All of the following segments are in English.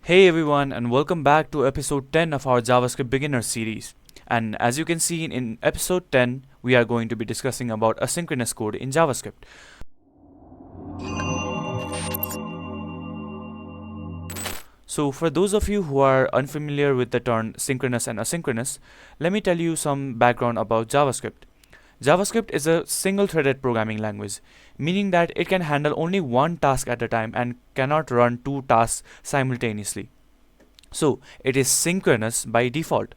Hey everyone, and welcome back to episode 10 of our JavaScript beginner series. And as you can see in episode 10, we are going to be discussing about asynchronous code in JavaScript. So for those of you who are unfamiliar with the term synchronous and asynchronous, let me tell you some background about JavaScript. JavaScript is a single-threaded programming language, meaning that it can handle only one task at a time and cannot run two tasks simultaneously. So it is synchronous by default.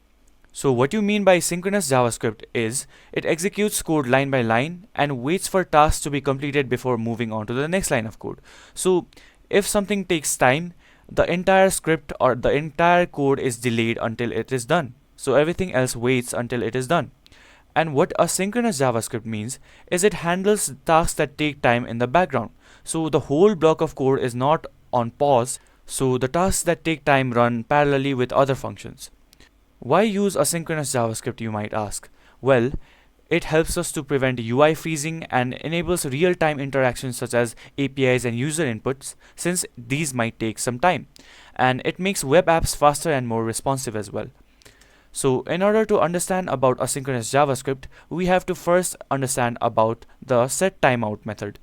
So what you mean by synchronous JavaScript is it executes code line by line and waits for tasks to be completed before moving on to the next line of code. So if something takes time, the entire script or the entire code is delayed until it is done. So everything else waits until it is done. And what asynchronous JavaScript means is it handles tasks that take time in the background. So the whole block of code is not on pause, so the tasks that take time run parallelly with other functions. Why use asynchronous JavaScript, you might ask? Well, it helps us to prevent UI freezing and enables real-time interactions such as APIs and user inputs, since these might take some time. And it makes web apps faster and more responsive as well. So in order to understand about asynchronous JavaScript, we have to first understand about the setTimeout method.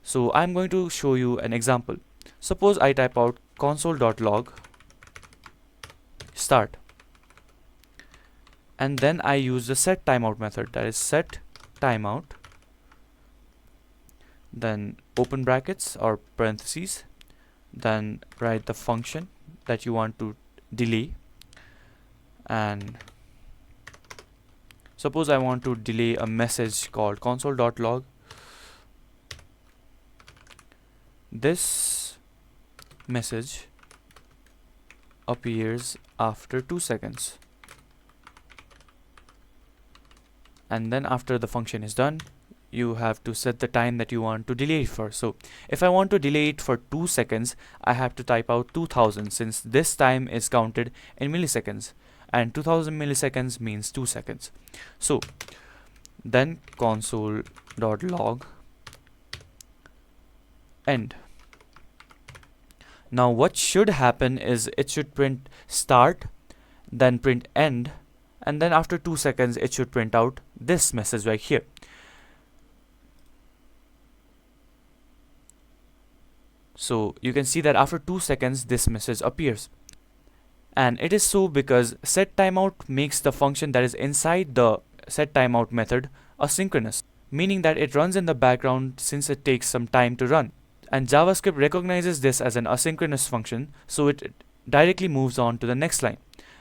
So I'm going to show you an example. Suppose I type out console.log start, and then I use the setTimeout method, that is setTimeout, then open brackets or parentheses, then write the function that you want to delay, and suppose I want to delay a message called console.log. This message appears after 2 seconds, and then after the function is done, you have to set the time that you want to delay it for. So if I want to delay it for 2 seconds, I have to type out 2000, since this time is counted in milliseconds, and 2000 milliseconds means 2 seconds. So then console.log end. Now what should happen is it should print start, then print end, and then after 2 seconds it should print out this message right here. So you can see that after 2 seconds this message appears. And it is so because setTimeout makes the function that is inside the setTimeout method asynchronous, meaning that it runs in the background since it takes some time to run. And JavaScript recognizes this as an asynchronous function, so it directly moves on to the next line.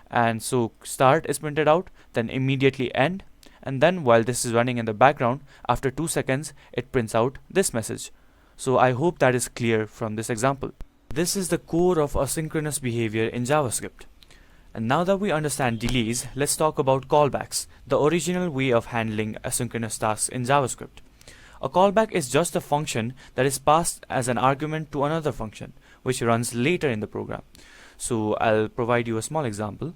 And so start is printed out, then immediately end, and then while this is running in the background, after 2 seconds it prints out this message. So I hope that is clear from this example. This is the core of asynchronous behavior in JavaScript. And now that we understand delays, let's talk about callbacks, the original way of handling asynchronous tasks in JavaScript. A callback is just a function that is passed as an argument to another function, which runs later in the program. So I'll provide you a small example.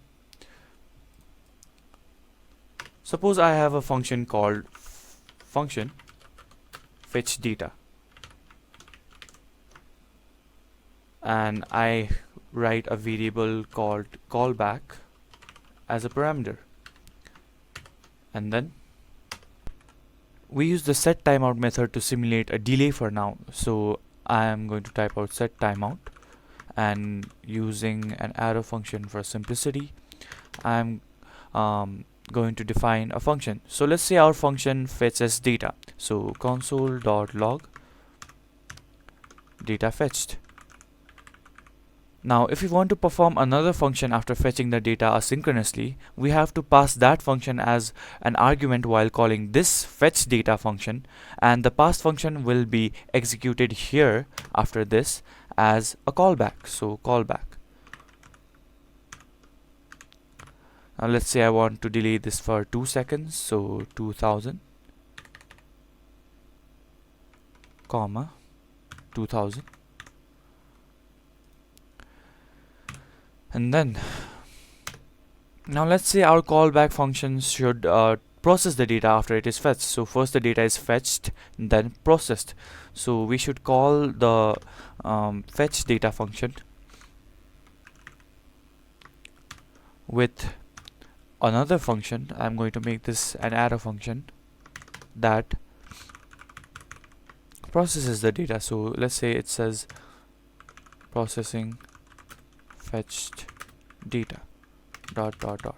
Suppose I have a function called function fetch data, and I write a variable called callback as a parameter, and then we use the setTimeout method to simulate a delay for now. So I am going to type out setTimeout, and using an arrow function for simplicity, I'm going to define a function. So let's say our function fetches data. So console.log data fetched. Now if we want to perform another function after fetching the data asynchronously, we have to pass that function as an argument while calling this fetch data function, and the passed function will be executed here after this as a callback. So callback. Now let's say I want to delay this for 2 seconds, so 2000 comma 2000, and then now let's say our callback function should process the data after it is fetched. So first the data is fetched, then processed. So we should call the fetch data function with another function. I'm going to make this an arrow function that processes the data. So let's say it says processing fetched data dot dot dot.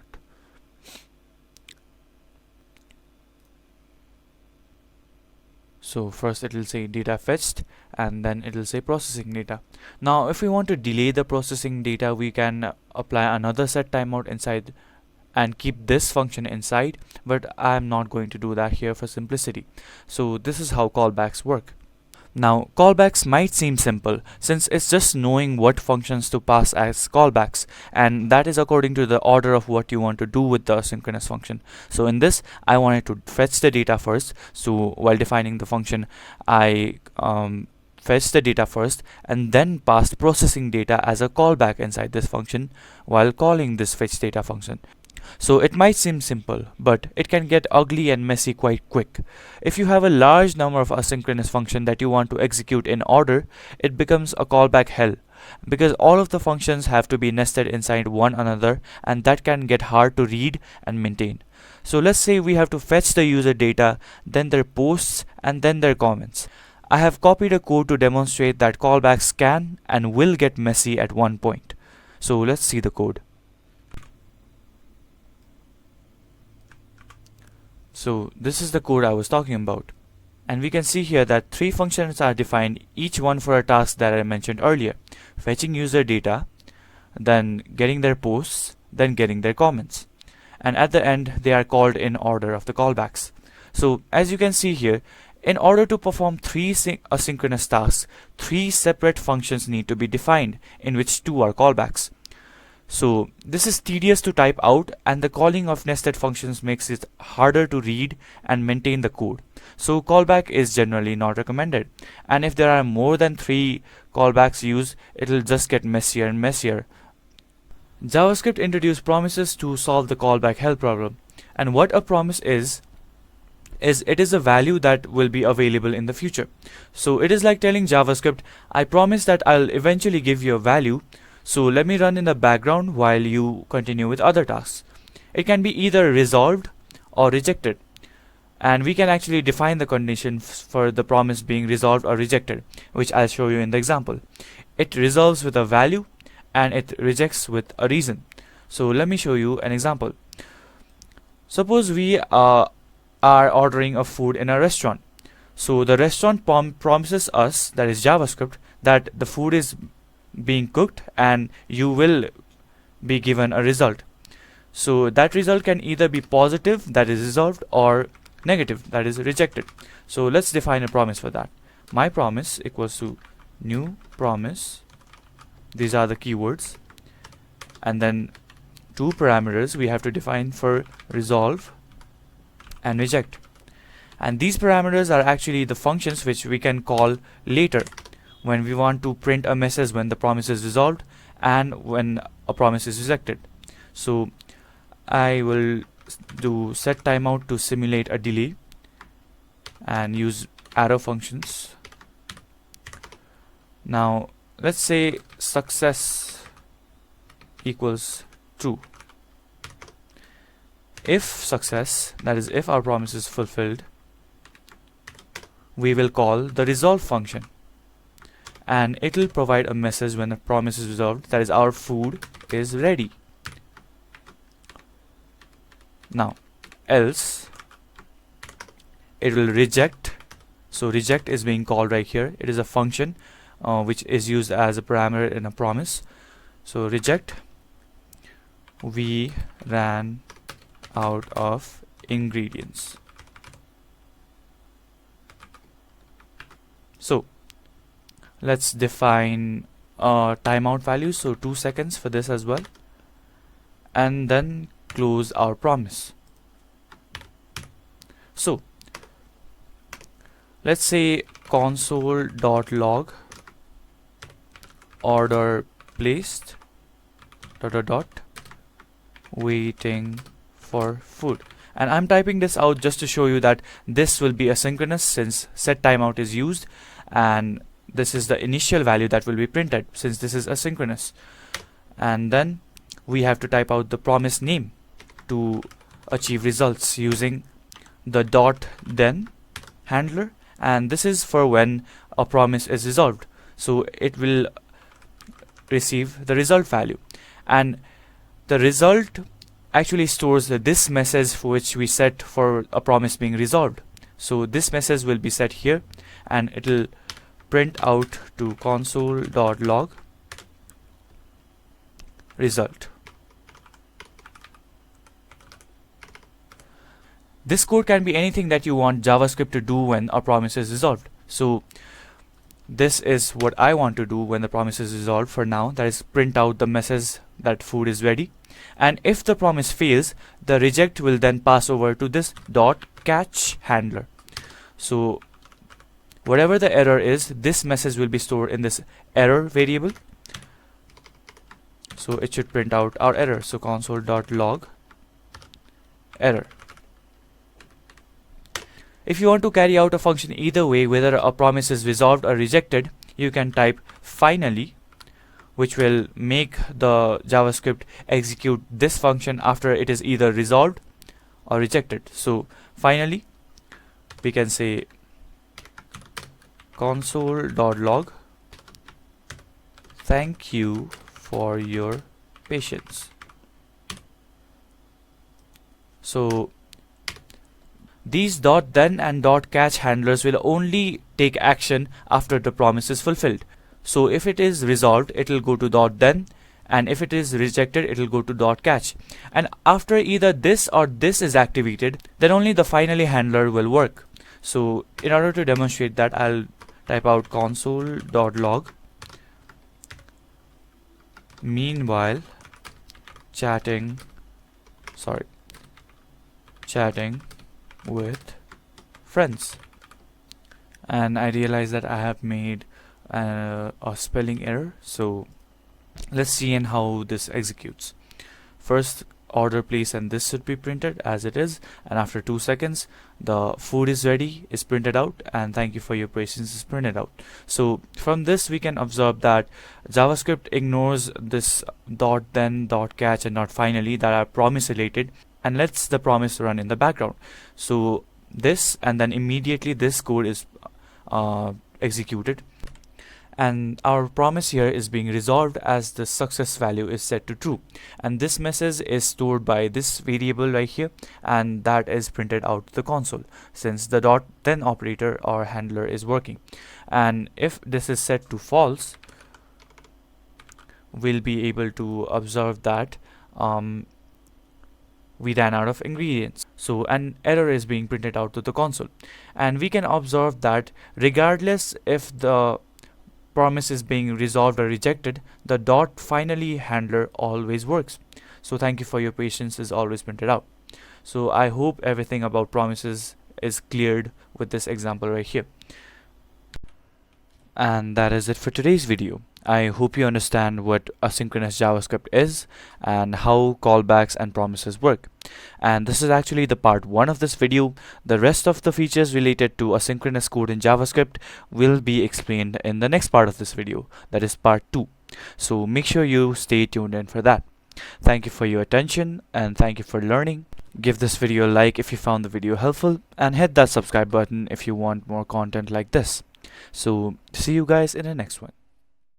So first it will say data fetched, and then it will say processing data. Now if we want to delay the processing data, we can apply another set timeout inside and keep this function inside, but I'm not going to do that here for simplicity. So this is how callbacks work. Now, callbacks might seem simple since it's just knowing what functions to pass as callbacks, and that is according to the order of what you want to do with the asynchronous function. So in this, I wanted to fetch the data first. So while defining the function, I fetch the data first and then pass the processing data as a callback inside this function while calling this fetch data function. So it might seem simple, but it can get ugly and messy quite quick. If you have a large number of asynchronous functions that you want to execute in order, it becomes a callback hell, because all of the functions have to be nested inside one another, and that can get hard to read and maintain. So let's say we have to fetch the user data, then their posts, and then their comments. I have copied a code to demonstrate that callbacks can and will get messy at one point. So let's see the code. So this is the code I was talking about, and we can see here that 3 functions are defined, each one for a task that I mentioned earlier: fetching user data, then getting their posts, then getting their comments, and at the end they are called in order of the callbacks. So as you can see here, in order to perform 3 asynchronous tasks, 3 separate functions need to be defined, in which 2 are callbacks. So this is tedious to type out, and the calling of nested functions makes it harder to read and maintain the code. So callback is generally not recommended, and if there are more than 3 callbacks used, it will just get messier and messier. JavaScript introduced promises to solve the callback hell problem, and what a promise is it is a value that will be available in the future. So it is like telling JavaScript, I promise that I'll eventually give you a value, so let me run in the background while you continue with other tasks. It can be either resolved or rejected, and we can actually define the condition for the promise being resolved or rejected, which I'll show you in the example. It resolves with a value and it rejects with a reason. So let me show you an example. Suppose we are ordering a food in a restaurant. So the restaurant promises us, that is JavaScript, that the food is being cooked and you will be given a result. So that result can either be positive, that is resolved, or negative, that is rejected. So let's define a promise for that. My promise equals to new promise. These are the keywords, and then 2 parameters we have to define for resolve and reject, and these parameters are actually the functions which we can call later when we want to print a message when the promise is resolved and when a promise is rejected. So I will do set timeout to simulate a delay and use arrow functions. Now let's say success equals true. If success, that is if our promise is fulfilled, we will call the resolve function, and it will provide a message when the promise is resolved, that is our food is ready. Now else it will reject. So reject is being called right here. It is a function which is used as a parameter in a promise. So reject, we ran out of ingredients. So let's define timeout value, so 2 seconds for this as well, and then close our promise. So let's say console.log order placed ... waiting for food, and I'm typing this out just to show you that this will be asynchronous since set timeout is used, and this is the initial value that will be printed since this is asynchronous. And then we have to type out the promise name to achieve results using the dot then handler, and this is for when a promise is resolved. So it will receive the result value, and the result actually stores this message which we set for a promise being resolved. So this message will be set here, and it will print out to console.log result. This code can be anything that you want JavaScript to do when a promise is resolved. So this is what I want to do when the promise is resolved for now, that is print out the message that food is ready. And if the promise fails, the reject will then pass over to this dot catch handler. So whatever the error is, this message will be stored in this error variable. So it should print out our error. So console.log error. If you want to carry out a function either way, whether a promise is resolved or rejected, you can type finally, which will make the JavaScript execute this function after it is either resolved or rejected. So finally, we can say console.log thank you for your patience. So these dot then and dot catch handlers will only take action after the promise is fulfilled. So if it is resolved, it will go to dot then, and if it is rejected, it will go to dot catch. And after either this or this is activated, then only the finally handler will work. So in order to demonstrate that, I'll type out console.log meanwhile chatting with friends, and I realize that I have made a spelling error. So let's see in how this executes. First, order place, and this should be printed as it is, and after 2 seconds the food is ready is printed out, and thank you for your patience is printed out. So from this we can observe that JavaScript ignores this dot then, dot catch, and dot finally that are promise related, and lets the promise run in the background. So this, and then immediately this code is executed, and our promise here is being resolved as the success value is set to true, and this message is stored by this variable right here, and that is printed out to the console since the dot then operator or handler is working. And if this is set to false, we'll be able to observe that we ran out of ingredients. So an error is being printed out to the console, and we can observe that regardless if the promise is being resolved or rejected, the dot finally handler always works. So thank you for your patience is always printed out. So I hope everything about promises is cleared with this example right here. And that is it for today's video. I hope you understand what asynchronous JavaScript is and how callbacks and promises work. And this is actually the part 1 of this video. The rest of the features related to asynchronous code in JavaScript will be explained in the next part of this video, that is part 2. So make sure you stay tuned in for that. Thank you for your attention, and thank you for learning. Give this video a like if you found the video helpful, and hit that subscribe button if you want more content like this. So see you guys in the next one.